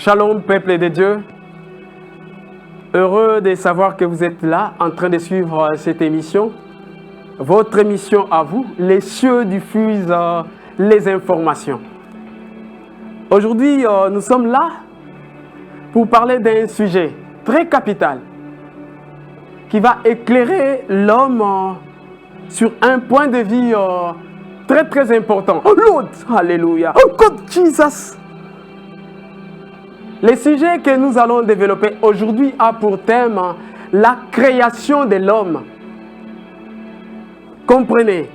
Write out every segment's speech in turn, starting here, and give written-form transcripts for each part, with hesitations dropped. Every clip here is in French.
Shalom, peuple de Dieu. Heureux de savoir que vous êtes là en train de suivre cette émission. Votre émission à vous, les cieux diffusent les informations. Aujourd'hui, nous sommes là pour parler d'un sujet très capital qui va éclairer l'homme sur un point de vue très très important. Oh Lord, Alléluia, oh God Jesus. Le sujet que nous allons développer aujourd'hui a pour thème la création de l'homme. Comprenez,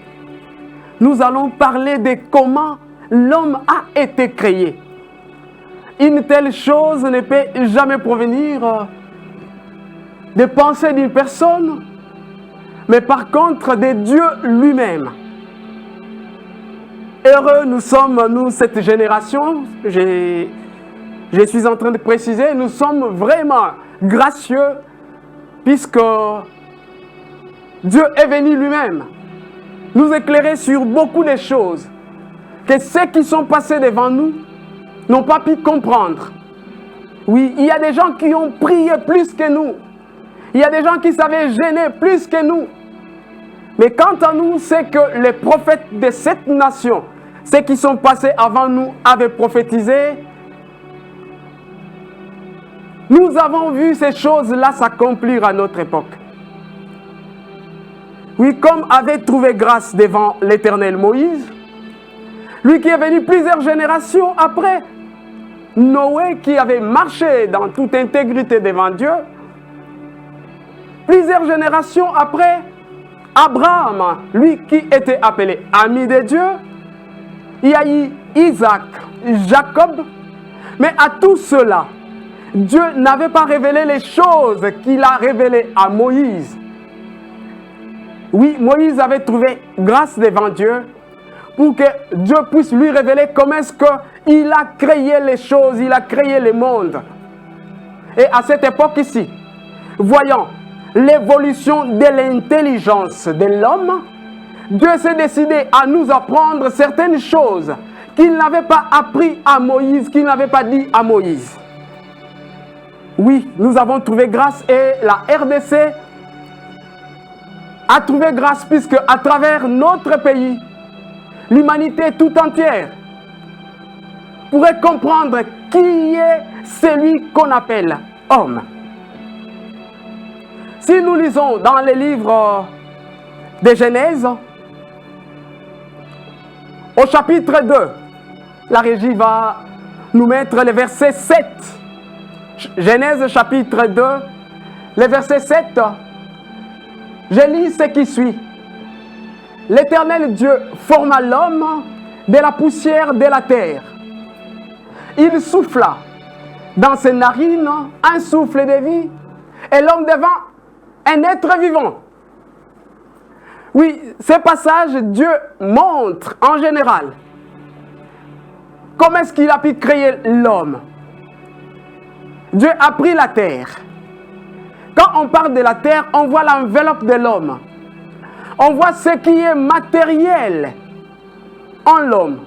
nous allons parler de comment l'homme a été créé. Une telle chose ne peut jamais provenir des pensées d'une personne, mais par contre de Dieu lui-même. Heureux nous sommes, nous, cette génération, je suis en train de préciser, nous sommes vraiment gracieux puisque Dieu est venu lui-même nous éclairer sur beaucoup de choses que ceux qui sont passés devant nous n'ont pas pu comprendre. Oui, il y a des gens qui ont prié plus que nous. Il y a des gens qui savaient gêner plus que nous. Mais quant à nous, c'est que les prophètes de cette nation, ceux qui sont passés avant nous, avaient prophétisé. Nous avons vu ces choses-là s'accomplir à notre époque. Oui, comme avait trouvé grâce devant l'Éternel Moïse, lui qui est venu plusieurs générations après, Noé qui avait marché dans toute intégrité devant Dieu, plusieurs générations après, Abraham, lui qui était appelé ami de Dieu, il y a eu Isaac, Jacob, mais à tout cela, Dieu n'avait pas révélé les choses qu'il a révélées à Moïse. Oui, Moïse avait trouvé grâce devant Dieu pour que Dieu puisse lui révéler comment est-ce qu'il a créé les choses, il a créé le monde. Et à cette époque ici, voyant l'évolution de l'intelligence de l'homme, Dieu s'est décidé à nous apprendre certaines choses qu'il n'avait pas appris à Moïse, qu'il n'avait pas dit à Moïse. Oui, nous avons trouvé grâce et la RDC a trouvé grâce puisque à travers notre pays, l'humanité tout entière pourrait comprendre qui est celui qu'on appelle homme. Si nous lisons dans les livres de Genèse, au chapitre 2, la régie va nous mettre le verset 7. Genèse chapitre 2, le verset 7. Je lis ce qui suit. L'Éternel Dieu forma l'homme de la poussière de la terre. Il souffla dans ses narines un souffle de vie et l'homme devint un être vivant. Oui, ce passage, Dieu montre en général comment est-ce qu'il a pu créer l'homme. Dieu a pris la terre. Quand on parle de la terre, on voit l'enveloppe de l'homme. On voit ce qui est matériel en l'homme.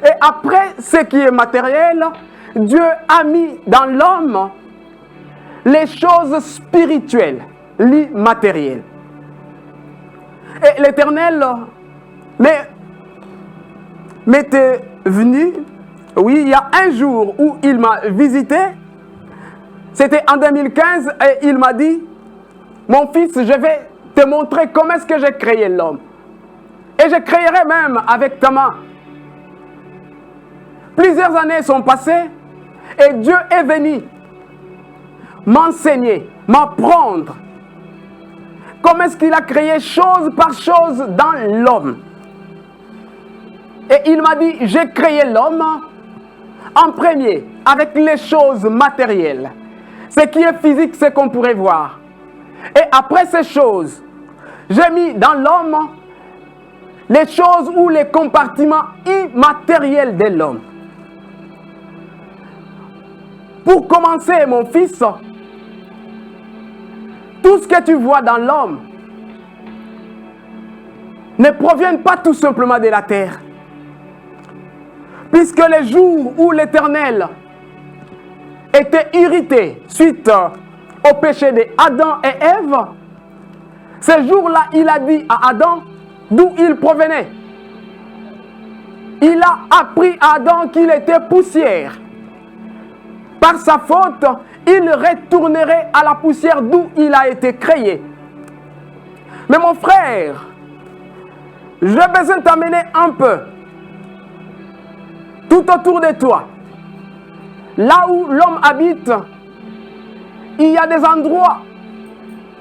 Et après ce qui est matériel, Dieu a mis dans l'homme les choses spirituelles, l'immatériel. Et l'Éternel m'était venu, oui, il y a un jour où il m'a visité. C'était en 2015 et il m'a dit, mon fils, je vais te montrer comment est-ce que j'ai créé l'homme. Et je créerai même avec ta main. Plusieurs années sont passées et Dieu est venu m'enseigner, m'apprendre comment est-ce qu'il a créé chose par chose dans l'homme. Et il m'a dit, j'ai créé l'homme en premier avec les choses matérielles. Ce qui est physique, c'est qu'on pourrait voir. Et après ces choses, j'ai mis dans l'homme les choses ou les compartiments immatériels de l'homme. Pour commencer, mon fils, tout ce que tu vois dans l'homme ne provient pas tout simplement de la terre. Puisque les jours où l'Éternel était irrité suite au péché d'Adam et Ève, ce jour-là, il a dit à Adam d'où il provenait. Il a appris à Adam qu'il était poussière. Par sa faute, il retournerait à la poussière d'où il a été créé. Mais mon frère, j'ai besoin de t'amener un peu tout autour de toi. Là où l'homme habite, il y a des endroits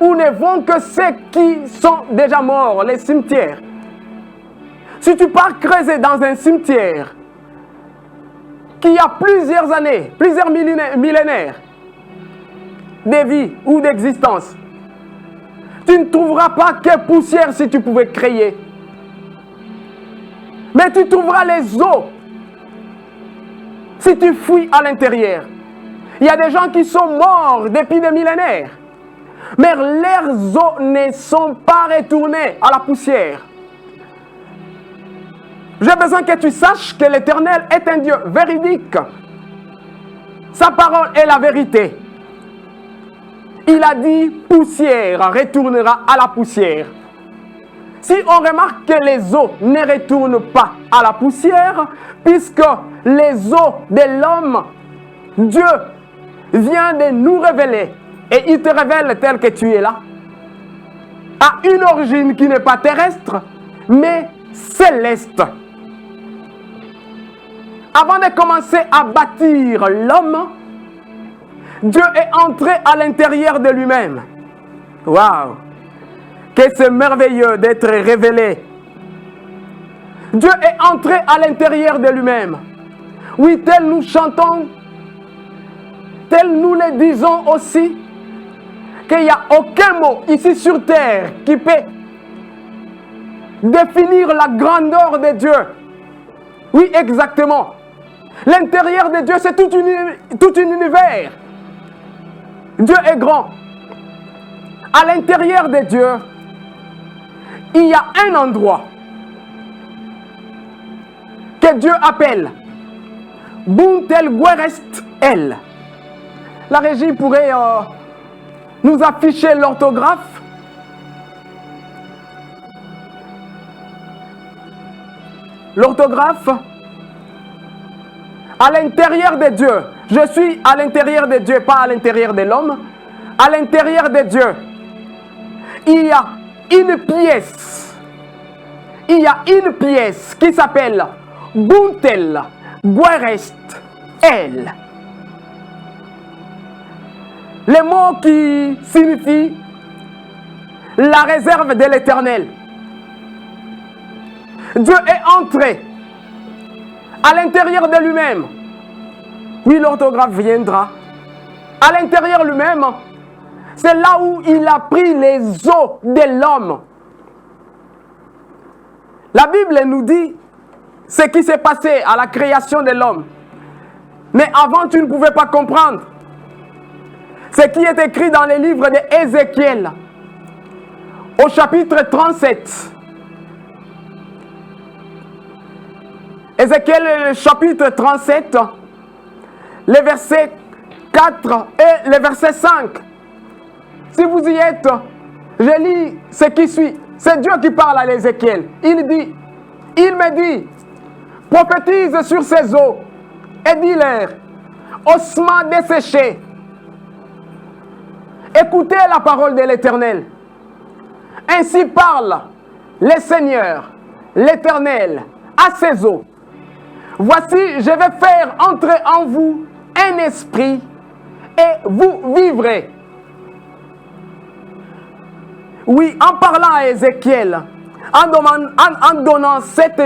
où ne vont que ceux qui sont déjà morts, les cimetières. Si tu pars creuser dans un cimetière qui a plusieurs années, plusieurs millénaires de vie ou d'existence, tu ne trouveras pas que poussière si tu pouvais créer. Mais tu trouveras les eaux si tu fouilles à l'intérieur. Il y a des gens qui sont morts depuis des millénaires, mais leurs eaux ne sont pas retournées à la poussière. J'ai besoin que tu saches que l'Éternel est un Dieu véridique. Sa parole est la vérité. Il a dit, poussière retournera à la poussière. Si on remarque que les eaux ne retournent pas à la poussière, puisque les eaux de l'homme, Dieu vient de nous révéler, et il te révèle tel que tu es là, à une origine qui n'est pas terrestre, mais céleste. Avant de commencer à bâtir l'homme, Dieu est entré à l'intérieur de lui-même. Waouh! Que c'est merveilleux d'être révélé. Dieu est entré à l'intérieur de lui-même. Oui, tel nous chantons, tel nous le disons aussi, qu'il n'y a aucun mot ici sur terre qui peut définir la grandeur de Dieu. Oui, exactement. L'intérieur de Dieu, c'est tout un univers. Dieu est grand. À l'intérieur de Dieu, il y a un endroit que Dieu appelle Buntel Guerest El. La régie pourrait nous afficher l'orthographe. L'orthographe. À l'intérieur de Dieu. Je suis à l'intérieur de Dieu, pas à l'intérieur de l'homme. À l'intérieur de Dieu, il y a une pièce. Il y a une pièce qui s'appelle Buntel Guerest El. Le mot qui signifie la réserve de l'Éternel. Dieu est entré à l'intérieur de lui-même. Oui, l'orthographe viendra. À l'intérieur lui-même, c'est là où il a pris les os de l'homme. La Bible nous dit ce qui s'est passé à la création de l'homme. Mais avant, tu ne pouvais pas comprendre ce qui est écrit dans les livres d'Ézéchiel, au chapitre 37. Ézéchiel, chapitre 37, les versets 4 et le verset 5. Si vous y êtes, je lis ce qui suit. C'est Dieu qui parle à Ézéchiel. Il me dit, prophétise sur ces eaux et dis-leur, ossements desséchés, écoutez la parole de l'Éternel. Ainsi parle le Seigneur, l'Éternel, à ces eaux. Voici, je vais faire entrer en vous un esprit et vous vivrez. Oui, en parlant à Ézéchiel, en donnant cette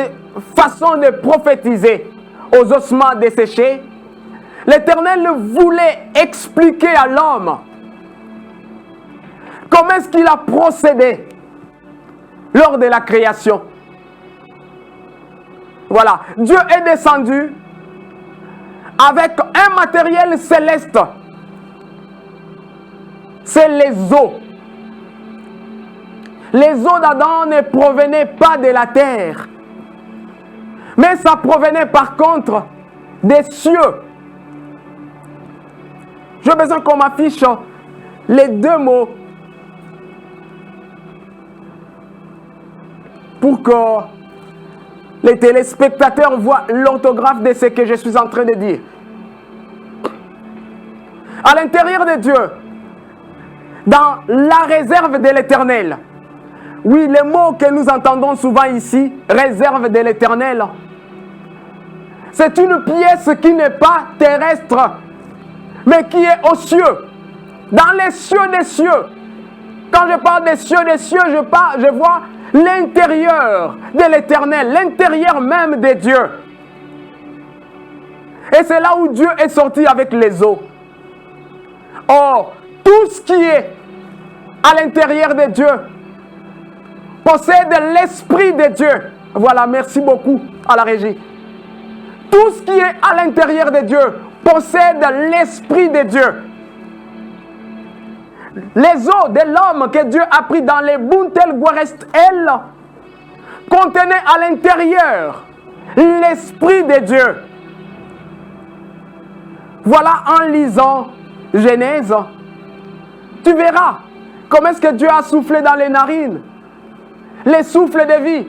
façon de prophétiser aux ossements desséchés, l'Éternel voulait expliquer à l'homme comment est-ce qu'il a procédé lors de la création. Voilà, Dieu est descendu avec un matériel céleste. C'est les eaux. Les eaux d'Adam ne provenaient pas de la terre, mais ça provenait par contre des cieux. J'ai besoin qu'on m'affiche les deux mots pour que les téléspectateurs voient l'orthographe de ce que je suis en train de dire. À l'intérieur de Dieu, dans la réserve de l'Éternel. Oui, le mot que nous entendons souvent ici, réserve de l'Éternel, c'est une pièce qui n'est pas terrestre, mais qui est aux cieux, dans les cieux des cieux. Quand je parle des cieux, je vois l'intérieur de l'Éternel, l'intérieur même de Dieu. Et c'est là où Dieu est sorti avec les eaux. Or, tout ce qui est à l'intérieur de Dieu possède l'Esprit de Dieu. Voilà, merci beaucoup à la régie. Tout ce qui est à l'intérieur de Dieu possède l'Esprit de Dieu. Les eaux de l'homme que Dieu a pris dans les Buntel Guarest, elles, contenaient à l'intérieur l'Esprit de Dieu. Voilà, en lisant Genèse, tu verras comment est-ce que Dieu a soufflé dans les narines, les souffles de vie.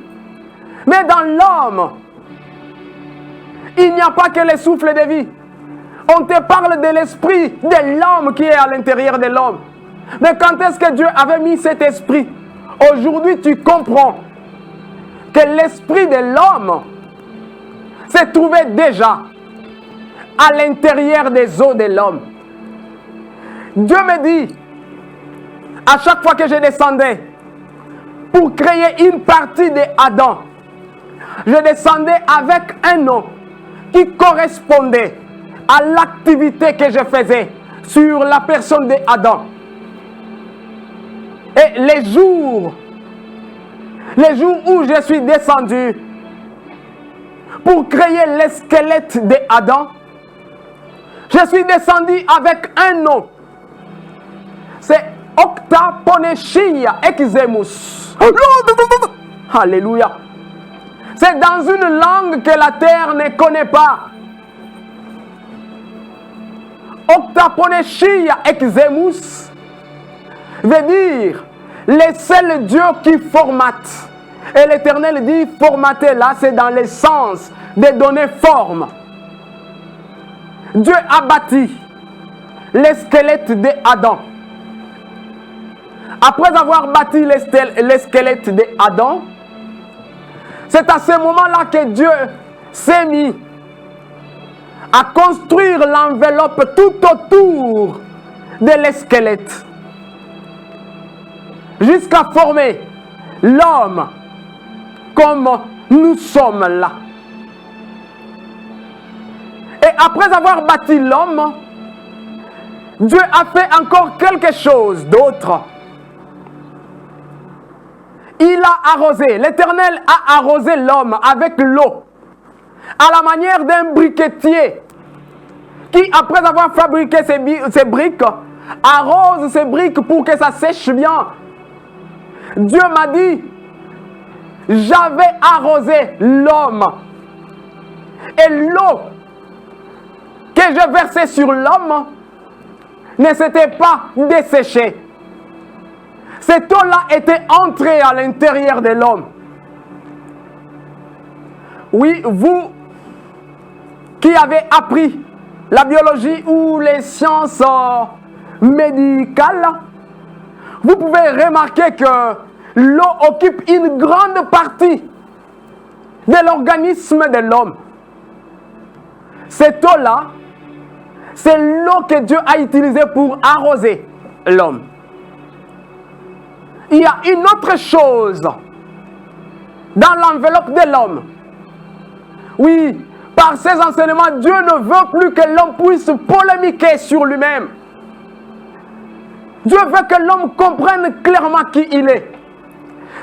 Mais dans l'homme, il n'y a pas que les souffles de vie. On te parle de l'esprit de l'homme qui est à l'intérieur de l'homme. Mais quand est-ce que Dieu avait mis cet esprit? Aujourd'hui, tu comprends que l'esprit de l'homme se trouvait déjà à l'intérieur des eaux de l'homme. Dieu me dit, à chaque fois que je descendais pour créer une partie d'Adam, je descendais avec un nom qui correspondait à l'activité que je faisais sur la personne d'Adam. Et les jours où je suis descendu pour créer le squelette d'Adam, je suis descendu avec un nom. C'est Octaponechia Exemus. Alléluia. C'est dans une langue que la terre ne connaît pas. Octaponechia Exemus veut dire le seul Dieu qui formate. Et l'Éternel dit formater là, c'est dans le sens de donner forme. Dieu a bâti le squelette d'Adam. Après avoir bâti le squelette d'Adam, c'est à ce moment-là que Dieu s'est mis à construire l'enveloppe tout autour de l'esquelette, jusqu'à former l'homme comme nous sommes là. Et après avoir bâti l'homme, Dieu a fait encore quelque chose d'autre. Il a arrosé, l'Éternel a arrosé l'homme avec l'eau, à la manière d'un briquetier qui, après avoir fabriqué ses briques, arrose ses briques pour que ça sèche bien. Dieu m'a dit, j'avais arrosé l'homme. Et l'eau que je versais sur l'homme ne s'était pas desséchée. Cette eau-là était entrée à l'intérieur de l'homme. Oui, vous qui avez appris la biologie ou les sciences médicales, vous pouvez remarquer que l'eau occupe une grande partie de l'organisme de l'homme. Cette eau-là, c'est l'eau que Dieu a utilisée pour arroser l'homme. Il y a une autre chose dans l'enveloppe de l'homme. Oui, par ses enseignements, Dieu ne veut plus que l'homme puisse polémiquer sur lui-même. Dieu veut que l'homme comprenne clairement qui il est.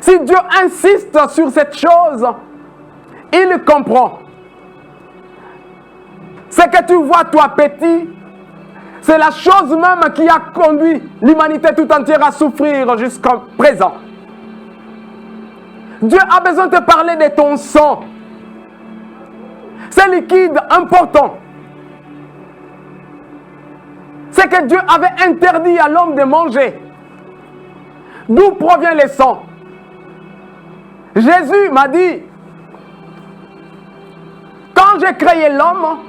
Si Dieu insiste sur cette chose, il comprend. Ce que tu vois, toi petit, c'est la chose même qui a conduit l'humanité tout entière à souffrir jusqu'à présent. Dieu a besoin de te parler de ton sang. C'est liquide important. c'est que Dieu avait interdit à l'homme de manger. D'où provient le sang? Jésus m'a dit, quand j'ai créé l'homme,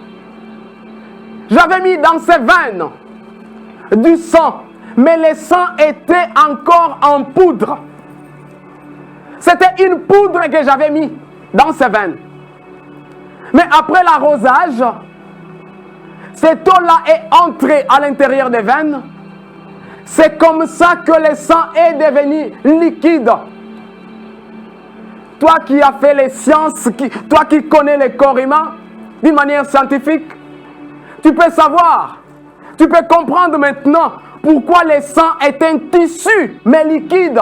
j'avais mis dans ses veines du sang, mais le sang était encore en poudre. C'était une poudre que j'avais mis dans ses veines. Mais après l'arrosage, cette eau-là est entrée à l'intérieur des veines. C'est comme ça que le sang est devenu liquide. Toi qui as fait les sciences, toi qui connais le corps humain d'une manière scientifique, tu peux savoir, tu peux comprendre maintenant pourquoi le sang est un tissu, mais liquide.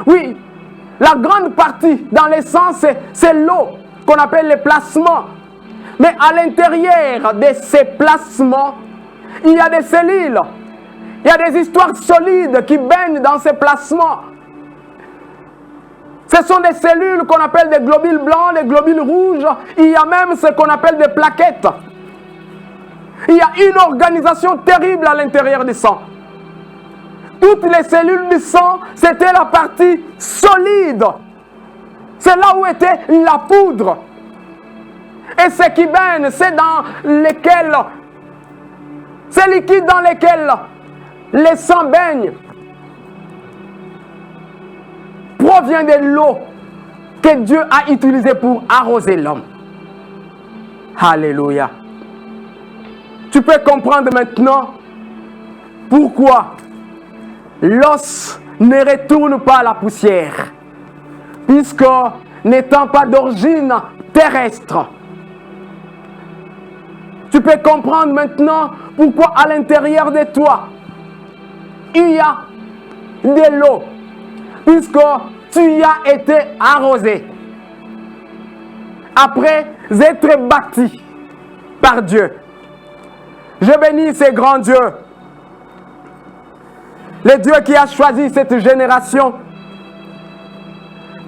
Oui, la grande partie dans le sang, c'est l'eau qu'on appelle les plasmas. Mais à l'intérieur de ces plasmas, il y a des cellules. Il y a des histoires solides qui baignent dans ces plasmas. Ce sont des cellules qu'on appelle des globules blancs, des globules rouges. Il y a même ce qu'on appelle des plaquettes. Il y a une organisation terrible à l'intérieur du sang. Toutes les cellules du sang, c'était la partie solide. C'est là où était la poudre. Et ce qui baigne, c'est dans lesquels, c'est liquide dans lesquels le sang baigne, provient de l'eau que Dieu a utilisée pour arroser l'homme. Alléluia. Tu peux comprendre maintenant pourquoi l'os ne retourne pas à la poussière, puisque n'étant pas d'origine terrestre. Tu peux comprendre maintenant pourquoi à l'intérieur de toi, il y a de l'eau, puisque tu y as été arrosé. Après être bâti par Dieu. Je bénis ce grand Dieu. Le Dieu qui a choisi cette génération.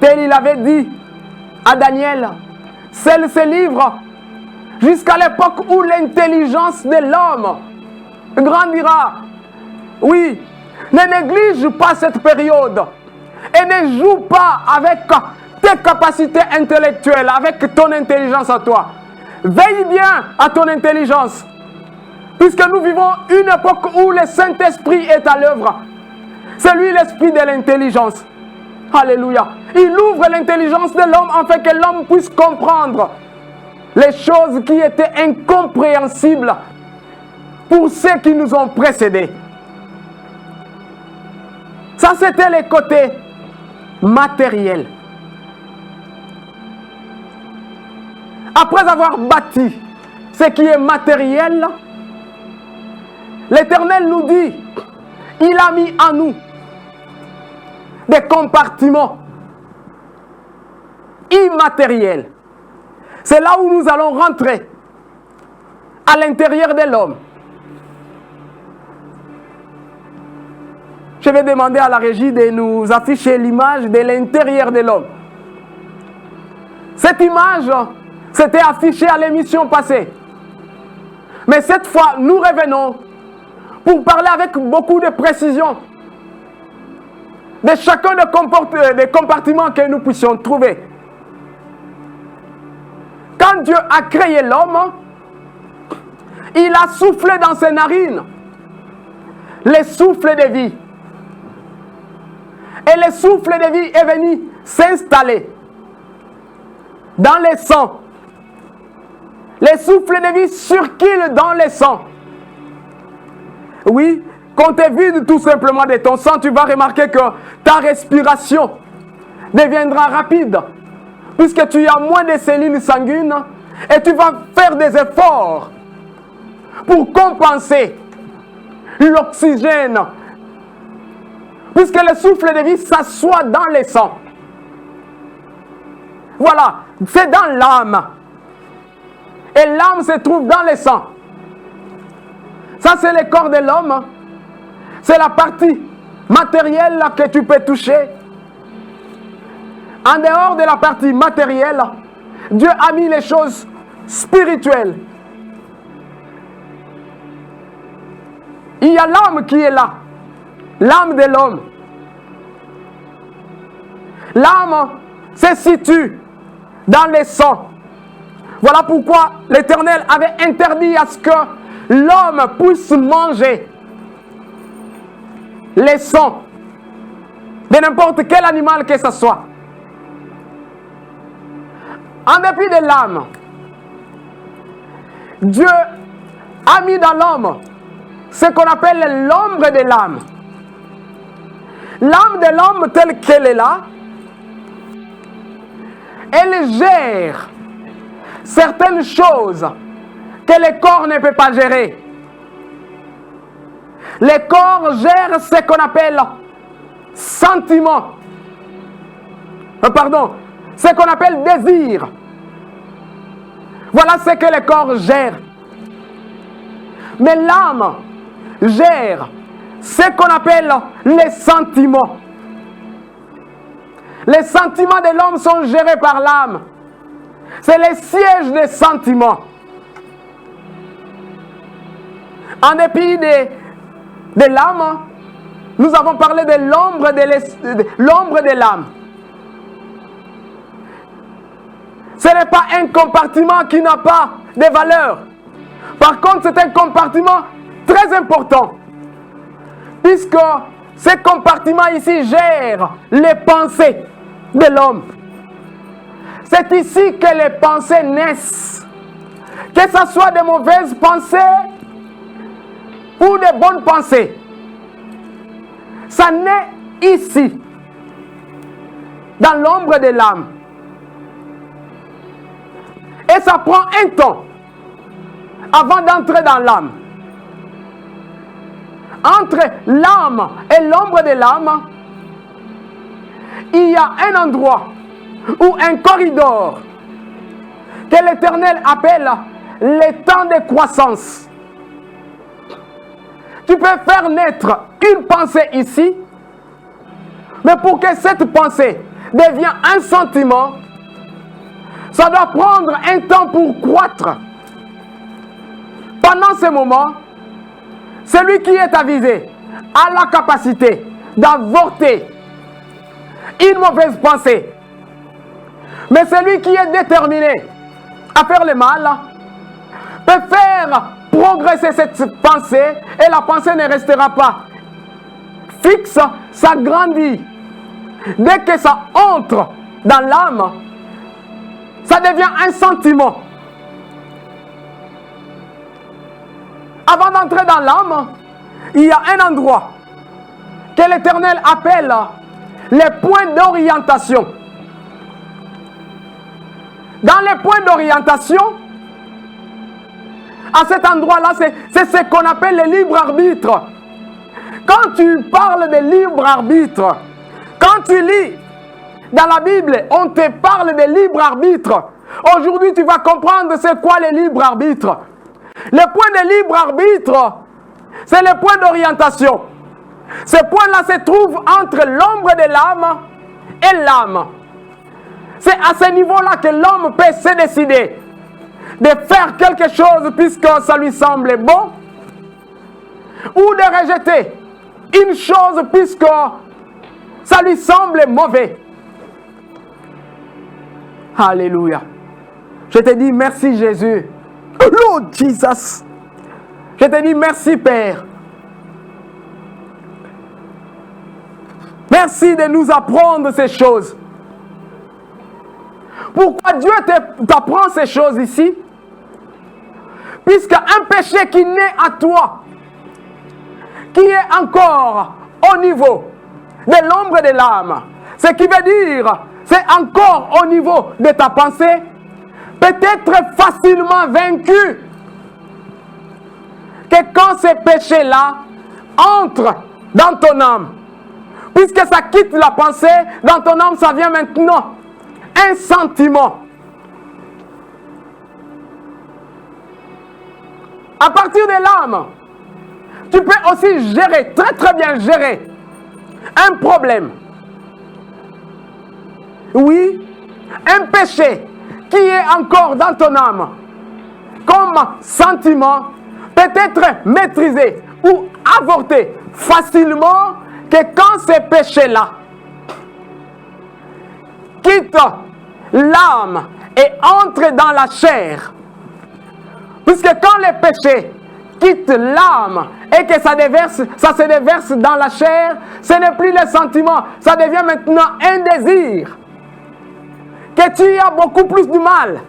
Tel il avait dit à Daniel, scelle ce livre jusqu'à l'époque où l'intelligence de l'homme grandira. Oui, ne néglige pas cette période et ne joue pas avec tes capacités intellectuelles, avec ton intelligence à toi. Veille bien à ton intelligence, puisque nous vivons une époque où le Saint-Esprit est à l'œuvre. C'est lui l'esprit de l'intelligence. Alléluia. Il ouvre l'intelligence de l'homme afin que l'homme puisse comprendre les choses qui étaient incompréhensibles pour ceux qui nous ont précédés. Ça, c'était le côté matériel. Après avoir bâti ce qui est matériel, l'Éternel nous dit, il a mis en nous des compartiments immatériels. C'est là où nous allons rentrer à l'intérieur de l'homme. Je vais demander à la régie de nous afficher l'image de l'intérieur de l'homme. Cette image, c'était affiché à l'émission passée. Mais cette fois, nous revenons pour parler avec beaucoup de précision de chacun des compartiments que nous puissions trouver. Quand Dieu a créé l'homme, il a soufflé dans ses narines le souffle de vie. Et le souffle de vie est venu s'installer dans le sang. Le souffle de vie circule dans le sang. Oui, quand tu vides tout simplement de ton sang, tu vas remarquer que ta respiration deviendra rapide. Puisque tu as moins de cellules sanguines et tu vas faire des efforts pour compenser l'oxygène. Puisque le souffle de vie s'assoit dans le sang. Voilà, c'est dans l'âme. Et l'âme se trouve dans le sang. Ça, c'est le corps de l'homme. C'est la partie matérielle que tu peux toucher. En dehors de la partie matérielle, Dieu a mis les choses spirituelles. il y a l'âme qui est là. L'âme de l'homme. L'âme se situe dans les sangs. Voilà pourquoi l'Éternel avait interdit à ce que l'homme puisse manger les sangs de n'importe quel animal que ce soit. En dépit de l'âme, Dieu a mis dans l'homme ce qu'on appelle l'ombre de l'âme. L'âme de l'homme telle qu'elle est là, elle gère certaines choses que le corps ne peut pas gérer. Le corps gère ce qu'on appelle sentiment. Ce qu'on appelle désir. Voilà ce que le corps gère. Mais l'âme gère ce qu'on appelle les sentiments. Les sentiments de l'homme sont gérés par l'âme. C'est le siège des sentiments. En dépit de l'âme, nous avons parlé de l'ombre de l'âme. Ce n'est pas un compartiment qui n'a pas de valeur. Par contre, c'est un compartiment très important. Puisque ce compartiment ici gère les pensées de l'homme. C'est ici que les pensées naissent. Que ce soit de mauvaises pensées ou de bonnes pensées. Ça naît ici, dans l'ombre de l'âme. Et ça prend un temps avant d'entrer dans l'âme. Entre l'âme et l'ombre de l'âme, il y a un endroit ou un corridor que l'Éternel appelle le temps de croissance. Tu peux faire naître une pensée ici, mais pour que cette pensée devienne un sentiment, ça doit prendre un temps pour croître. Pendant ce moment, celui qui est avisé a la capacité d'avorter une mauvaise pensée. Mais celui qui est déterminé à faire le mal peut faire progresser cette pensée et la pensée ne restera pas fixe, ça grandit. Dès que ça entre dans l'âme, ça devient un sentiment. Avant d'entrer dans l'âme, il y a un endroit que l'Éternel appelle les points d'orientation. Dans les points d'orientation, à cet endroit-là, c'est ce qu'on appelle le libre arbitre. Quand tu parles de libre arbitre, quand tu lis dans la Bible, on te parle de libre arbitre. Aujourd'hui, tu vas comprendre c'est quoi le libre arbitre. Le point de libre arbitre, c'est le point d'orientation. Ce point-là se trouve entre l'ombre de l'âme et l'âme. C'est à ce niveau-là que l'homme peut se décider de faire quelque chose puisque ça lui semble bon, ou de rejeter une chose puisque ça lui semble mauvais. Alléluia. Je te dis merci Jésus. Lord Jesus. Je te dis merci Père. Merci de nous apprendre ces choses. Pourquoi Dieu t'apprend ces choses ici? Puisqu'un péché qui naît à toi, qui est encore au niveau de l'ombre de l'âme, ce qui veut dire, c'est encore au niveau de ta pensée, peut être facilement vaincu. Que quand ce péché-là entre dans ton âme, puisque ça quitte la pensée, dans ton âme, ça vient maintenant un sentiment. À partir de l'âme, tu peux aussi gérer, très très bien gérer, un problème. Oui, un péché qui est encore dans ton âme, comme sentiment, peut être maîtrisé ou avorter facilement que quand ces péchés-là quittent l'âme et entrent dans la chair. Puisque quand les péchés quittent l'âme et que ça se déverse dans la chair, ce n'est plus le sentiment, ça devient maintenant un désir que tu as beaucoup plus de mal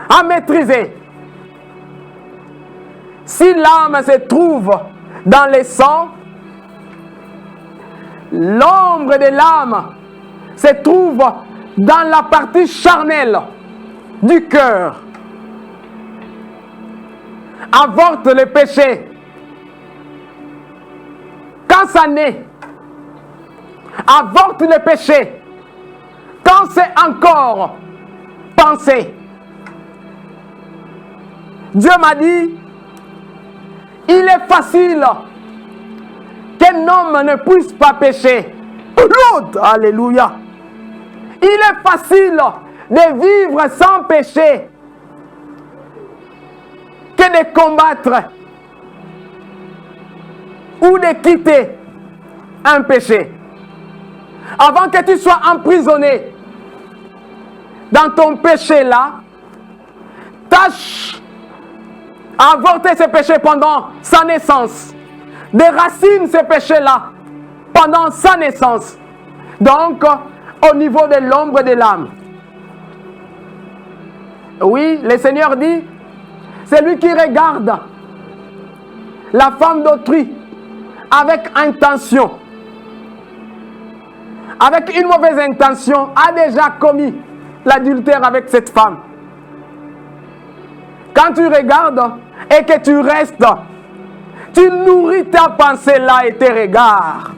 à maîtriser. Si l'âme se trouve dans le sang, l'ombre de l'âme se trouve dans la partie charnelle du cœur. Avorte le péché. Quand ça naît, avorte le péché. Quand c'est encore pensé. Dieu m'a dit, il est facile qu'un homme ne puisse pas pécher. Alléluia. Il est facile de vivre sans péché que de combattre ou de quitter un péché. Avant que tu sois emprisonné dans ton péché-là, tâche à avorter ce péché pendant sa naissance. Déracine ce péché-là pendant sa naissance. Donc, au niveau de l'ombre de l'âme. Oui, le Seigneur dit, c'est lui qui regarde la femme d'autrui avec intention, avec une mauvaise intention, a déjà commis l'adultère avec cette femme. Quand tu regardes et que tu restes, tu nourris ta pensée là et tes regards.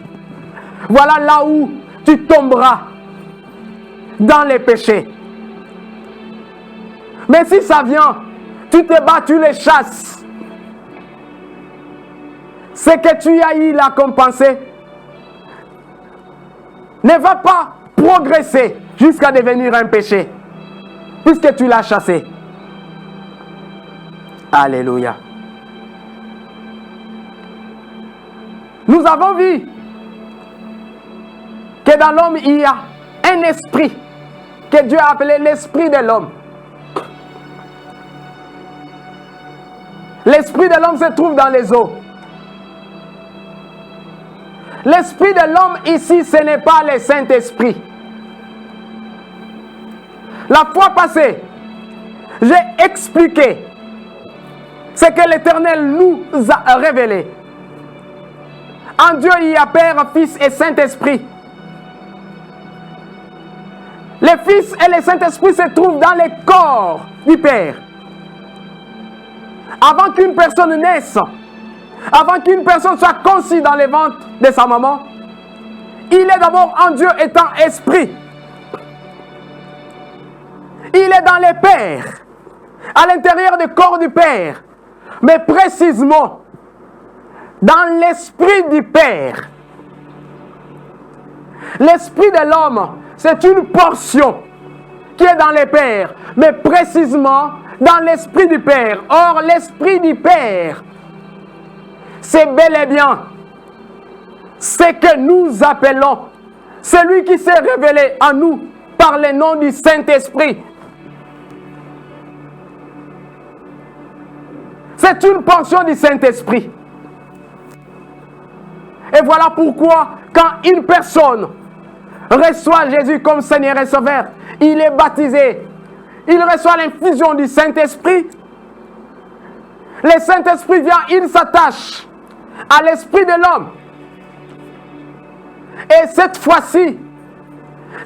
Voilà là où tu tomberas dans les péchés. Mais si ça vient, tu te bats, tu les chasses. Ce que tu as eu là comme pensée ne va pas progresser jusqu'à devenir un péché, puisque tu l'as chassé. Alléluia. Nous avons vu que dans l'homme, il y a un esprit que Dieu a appelé l'esprit de l'homme. L'esprit de l'homme se trouve dans les eaux. L'esprit de l'homme ici, ce n'est pas le Saint-Esprit. La fois passée, j'ai expliqué ce que l'Éternel nous a révélé. En Dieu, il y a Père, Fils et Saint-Esprit. Le Fils et le Saint-Esprit se trouvent dans le corps du Père. Avant qu'une personne naisse, avant qu'une personne soit conçue dans le ventre de sa maman, il est d'abord en Dieu étant esprit. Il est dans le Père, à l'intérieur du corps du Père, mais précisément dans l'esprit du Père. L'esprit de l'homme, c'est une portion qui est dans le Père, mais précisément dans l'esprit du Père. Or, l'esprit du Père, c'est bel et bien ce que nous appelons celui qui s'est révélé à nous par le nom du Saint-Esprit. C'est une portion du Saint-Esprit. Et voilà pourquoi, quand une personne reçoit Jésus comme Seigneur et Sauveur, il est baptisé, il reçoit l'infusion du Saint-Esprit. Le Saint-Esprit vient, il s'attache à l'esprit de l'homme. Et cette fois-ci,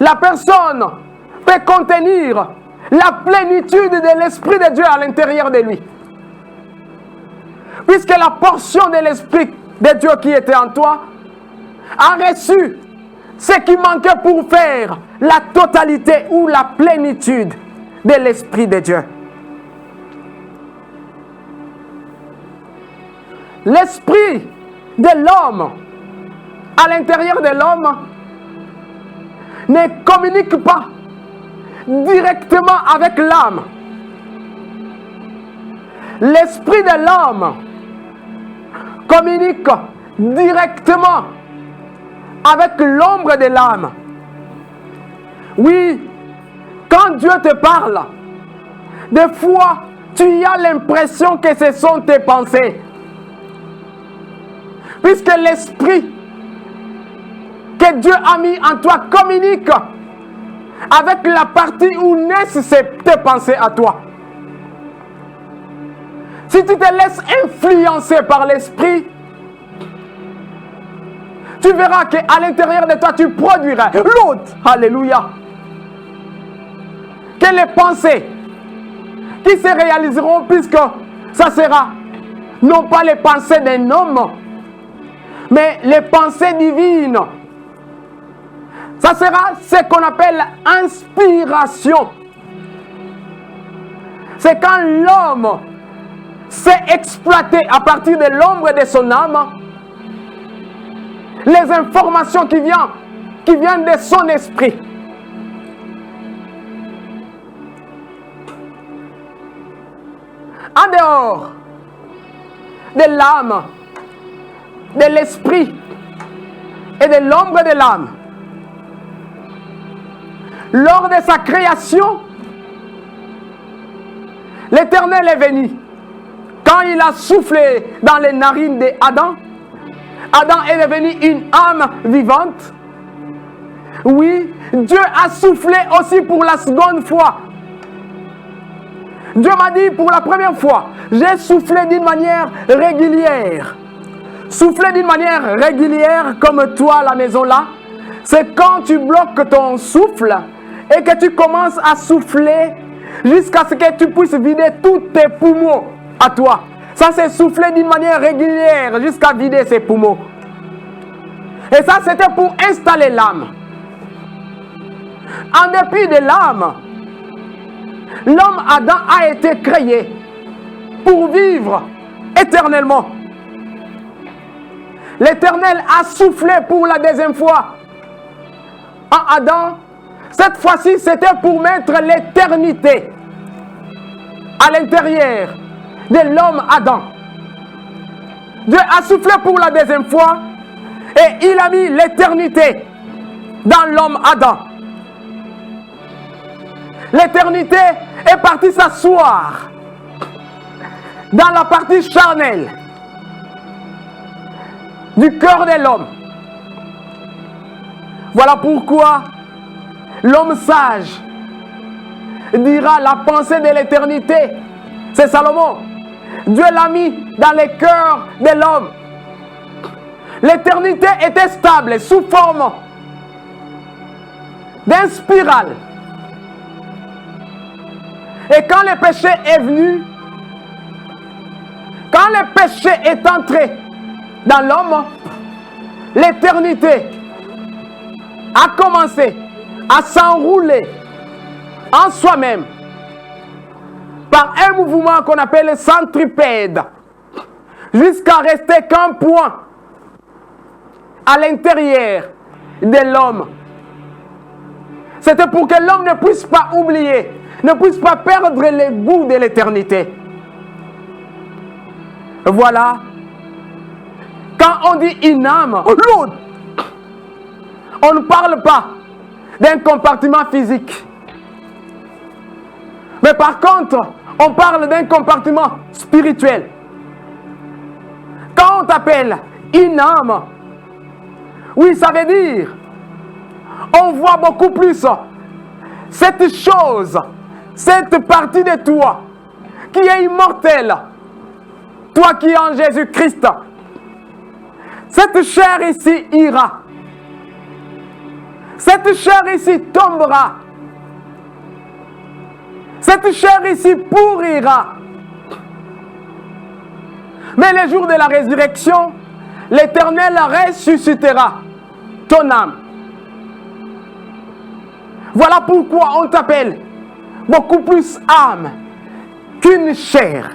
la personne peut contenir la plénitude de l'Esprit de Dieu à l'intérieur de lui. Puisque la portion de l'Esprit de Dieu qui était en toi a reçu ce qui manquait pour faire la totalité ou la plénitude de l'Esprit de Dieu. L'esprit de l'homme, à l'intérieur de l'homme, ne communique pas directement avec l'âme. L'esprit de l'homme communique directement avec l'ombre de l'âme. Oui, quand Dieu te parle, des fois, tu as l'impression que ce sont tes pensées. Puisque l'esprit que Dieu a mis en toi communique avec la partie où naissent tes pensées à toi. Si tu te laisses influencer par l'esprit, tu verras qu'à l'intérieur de toi, tu produiras l'autre. Alléluia. Que les pensées qui se réaliseront, puisque ça sera non pas les pensées d'un homme, mais les pensées divines. Ça sera ce qu'on appelle inspiration. C'est quand l'homme s'est exploité à partir de l'ombre de son âme, les informations qui viennent de son esprit. En dehors de l'âme, de l'esprit et de l'ombre de l'âme, lors de sa création, l'Éternel est venu. Quand il a soufflé dans les narines d'Adam, Adam est devenu une âme vivante. Oui, Dieu a soufflé aussi pour la seconde fois. Dieu m'a dit pour la première fois, j'ai soufflé d'une manière régulière. Souffler d'une manière régulière comme toi à la maison là, c'est quand tu bloques ton souffle et que tu commences à souffler jusqu'à ce que tu puisses vider tous tes poumons à toi. Ça, c'est souffler d'une manière régulière jusqu'à vider ses poumons. Et ça, c'était pour installer l'âme. En dépit de l'âme, l'homme Adam a été créé pour vivre éternellement. L'Éternel a soufflé pour la deuxième fois en Adam. Cette fois-ci, c'était pour mettre l'éternité à l'intérieur de l'homme Adam. Dieu a soufflé pour la deuxième fois et il a mis l'éternité dans l'homme Adam. L'éternité est partie s'asseoir dans la partie charnelle du cœur de l'homme. Voilà pourquoi l'homme sage dira la pensée de l'éternité. C'est Salomon. Dieu l'a mis dans le cœur de l'homme. L'éternité était stable sous forme d'une spirale. Et quand le péché est venu, quand le péché est entré dans l'homme, l'éternité a commencé à s'enrouler en soi-même par un mouvement qu'on appelle le centripède, jusqu'à rester qu'un point à l'intérieur de l'homme. C'était pour que l'homme ne puisse pas oublier, ne puisse pas perdre le goût de l'éternité. Voilà. Quand on dit une âme, l'autre, on ne parle pas d'un compartiment physique. Mais par contre, on parle d'un compartiment spirituel. Quand on t'appelle une âme, oui, ça veut dire, on voit beaucoup plus cette chose, cette partie de toi qui est immortelle, toi qui es en Jésus-Christ. Cette chair ici ira. Cette chair ici tombera. Cette chair ici pourrira. Mais le jour de la résurrection, l'Éternel ressuscitera ton âme. Voilà pourquoi on t'appelle beaucoup plus âme qu'une chair.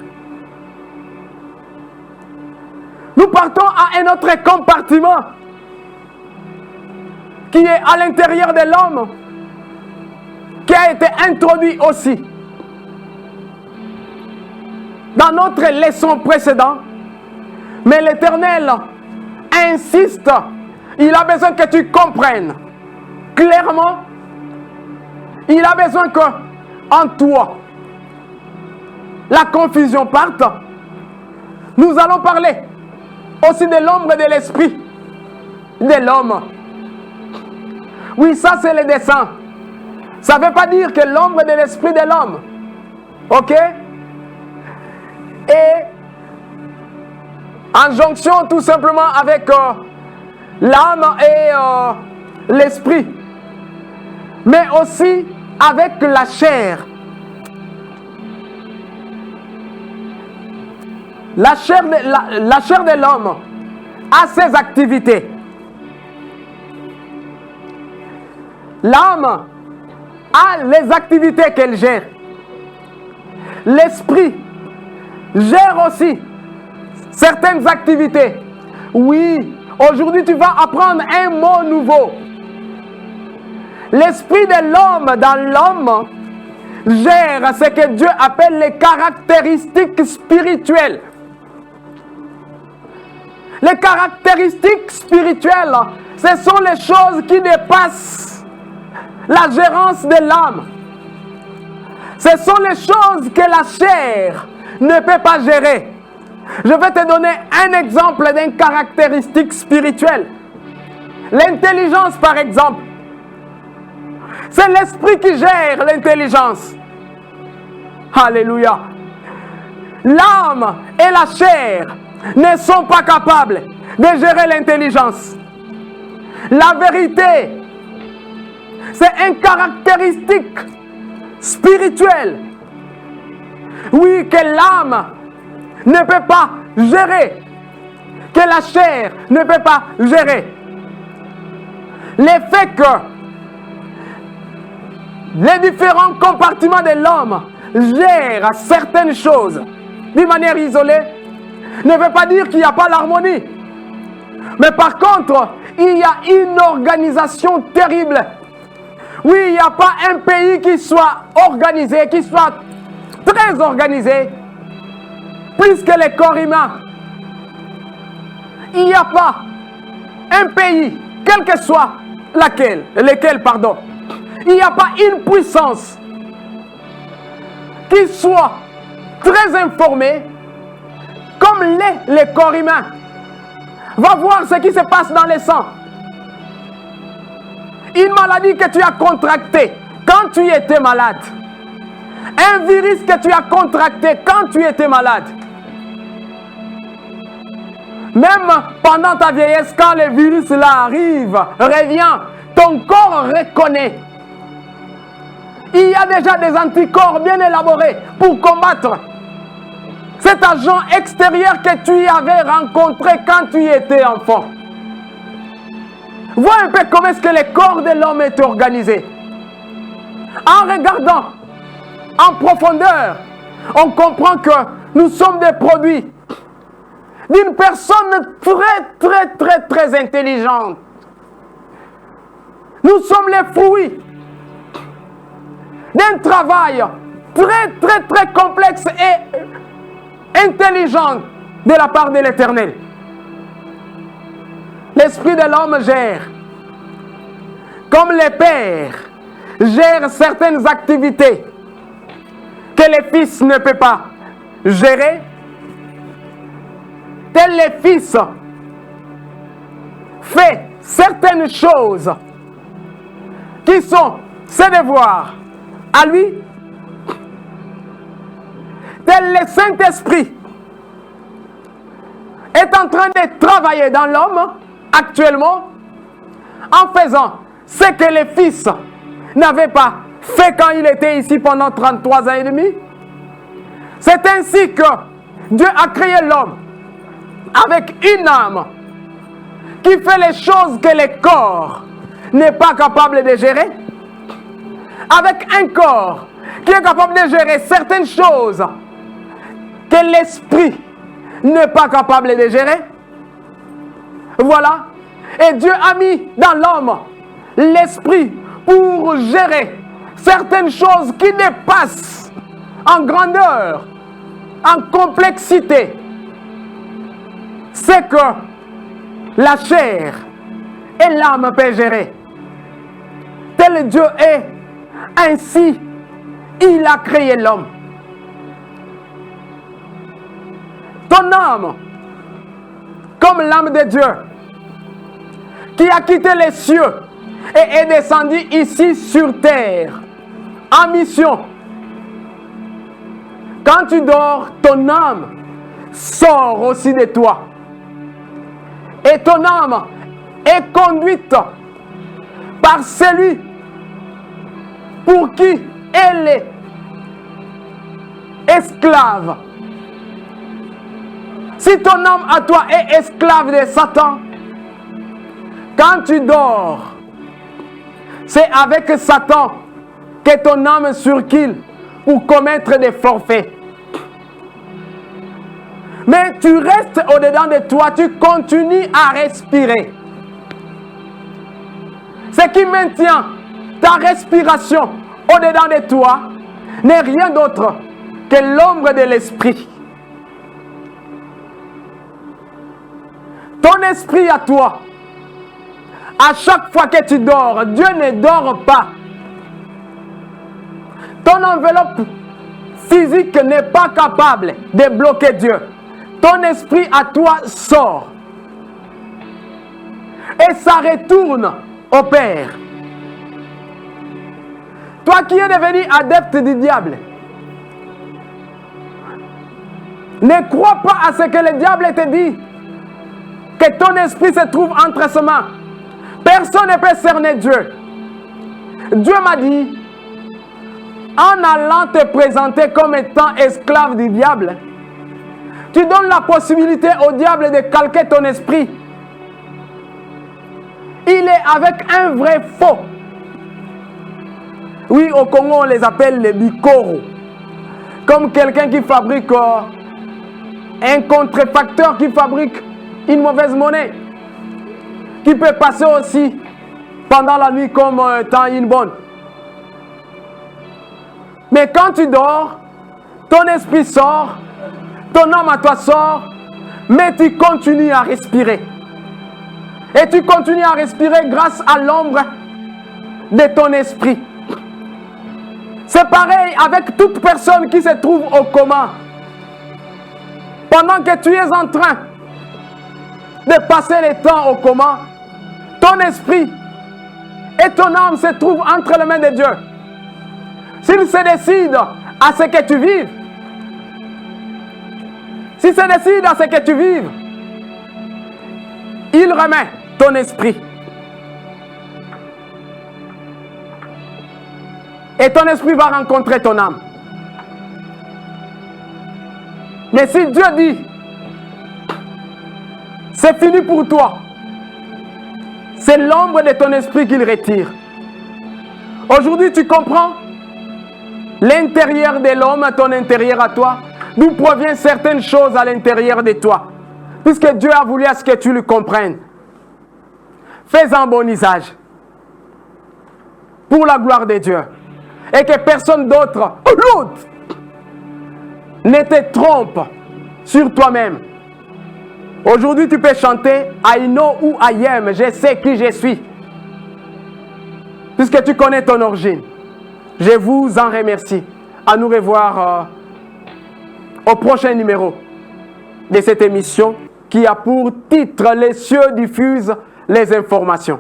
Nous partons à un autre compartiment qui est à l'intérieur de l'homme, qui a été introduit aussi dans notre leçon précédente. Mais l'Éternel insiste. Il a besoin que tu comprennes clairement. Il a besoin que en toi la confusion parte. Nous allons parler aussi de l'ombre de l'esprit de l'homme. Oui, ça c'est le dessin. Ça ne veut pas dire que l'ombre de l'esprit de l'homme. Ok? Et en jonction tout simplement avec l'âme et l'esprit. Mais aussi avec la chair. La chair de l'homme a ses activités. L'âme a les activités qu'elle gère. L'esprit gère aussi certaines activités. Oui, aujourd'hui tu vas apprendre un mot nouveau. L'esprit de l'homme dans l'homme gère ce que Dieu appelle les caractéristiques spirituelles. Les caractéristiques spirituelles, ce sont les choses qui dépassent la gérance de l'âme. Ce sont les choses que la chair ne peut pas gérer. Je vais te donner un exemple d'une caractéristique spirituelle. L'intelligence, par exemple. C'est l'esprit qui gère l'intelligence. Alléluia. L'âme et la chair ne sont pas capables de gérer l'intelligence. La vérité, c'est une caractéristique spirituelle. Oui, que l'âme ne peut pas gérer, que la chair ne peut pas gérer. Le fait que les différents compartiments de l'homme gèrent certaines choses d'une manière isolée ne veut pas dire qu'il n'y a pas l'harmonie. Mais par contre, il y a une organisation terrible. Oui, il n'y a pas un pays qui soit organisé, qui soit très organisé, plus que les corps humains. Il n'y a pas un pays, quel que soit lequel, il n'y a pas une puissance qui soit très informée comme les corps humains. Va voir ce qui se passe dans le sang. Une maladie que tu as contractée quand tu étais malade. Un virus que tu as contracté quand tu étais malade. Même pendant ta vieillesse, quand le virus là arrive, revient, ton corps reconnaît. Il y a déjà des anticorps bien élaborés pour combattre cet agent extérieur que tu avais rencontré quand tu étais enfant. Vois un peu comment est-ce que le corps de l'homme est organisé. En regardant en profondeur, on comprend que nous sommes des produits d'une personne très intelligente. Nous sommes les fruits d'un travail très complexe et intelligent de la part de l'Éternel. L'esprit de l'homme gère, comme les pères gèrent certaines activités que les fils ne peuvent pas gérer, tel les fils fait certaines choses qui sont ses devoirs à lui, tel le Saint-Esprit est en train de travailler dans l'homme actuellement en faisant ce que les fils n'avaient pas fait quand il était ici pendant 33 ans et demi. C'est ainsi que Dieu a créé l'homme avec une âme qui fait les choses que le corps n'est pas capable de gérer, avec un corps qui est capable de gérer certaines choses que l'esprit n'est pas capable de gérer. Voilà. Et Dieu a mis dans l'homme l'esprit pour gérer certaines choses qui dépassent en grandeur, en complexité. c'est que la chair et l'âme peuvent gérer. Tel Dieu est, ainsi il a créé l'homme. Ton âme, comme l'âme de Dieu, qui a quitté les cieux et est descendu ici sur terre, en mission. Quand tu dors, ton âme sort aussi de toi. Et ton âme est conduite par celui pour qui elle est esclave. Si ton âme à toi est esclave de Satan, quand tu dors, c'est avec Satan que ton âme circule pour commettre des forfaits. Mais tu restes au-dedans de toi, tu continues à respirer. Ce qui maintient ta respiration au-dedans de toi n'est rien d'autre que l'ombre de l'esprit. Ton esprit à toi, à chaque fois que tu dors, Dieu ne dort pas. Ton enveloppe physique n'est pas capable de bloquer Dieu. Ton esprit à toi sort. Et ça retourne au Père. Toi qui es devenu adepte du diable, ne crois pas à ce que le diable te dit. Que ton esprit se trouve entre ses mains. Personne ne peut cerner Dieu. Dieu m'a dit, en allant te présenter comme étant esclave du diable, tu donnes la possibilité au diable de calquer ton esprit. Il est avec un vrai faux. Oui, au Congo, on les appelle les bikoro. Comme quelqu'un qui fabrique un contrefacteur qui fabrique une mauvaise monnaie. Qui peut passer aussi pendant la nuit comme étant une bonne. Mais quand tu dors, ton esprit sort, ton âme à toi sort, mais tu continues à respirer. Et tu continues à respirer grâce à l'ombre de ton esprit. C'est pareil avec toute personne qui se trouve au coma. Pendant que tu es en train de passer le temps au coma, ton esprit et ton âme se trouvent entre les mains de Dieu. S'il se décide à ce que tu vives, s'il se décide à ce que tu vives, il remet ton esprit. Et ton esprit va rencontrer ton âme. Mais si Dieu dit, c'est fini pour toi, c'est l'ombre de ton esprit qu'il retire. Aujourd'hui, tu comprends l'intérieur de l'homme, ton intérieur à toi, d'où proviennent certaines choses à l'intérieur de toi. Puisque Dieu a voulu à ce que tu le comprennes. Fais-en bon usage. Pour la gloire de Dieu. Et que personne d'autre, ne te trompe sur toi-même. Aujourd'hui, tu peux chanter I know who I am, je sais qui je suis. Puisque tu connais ton origine. Je vous en remercie. À nous revoir au prochain numéro de cette émission qui a pour titre Les cieux diffusent les informations.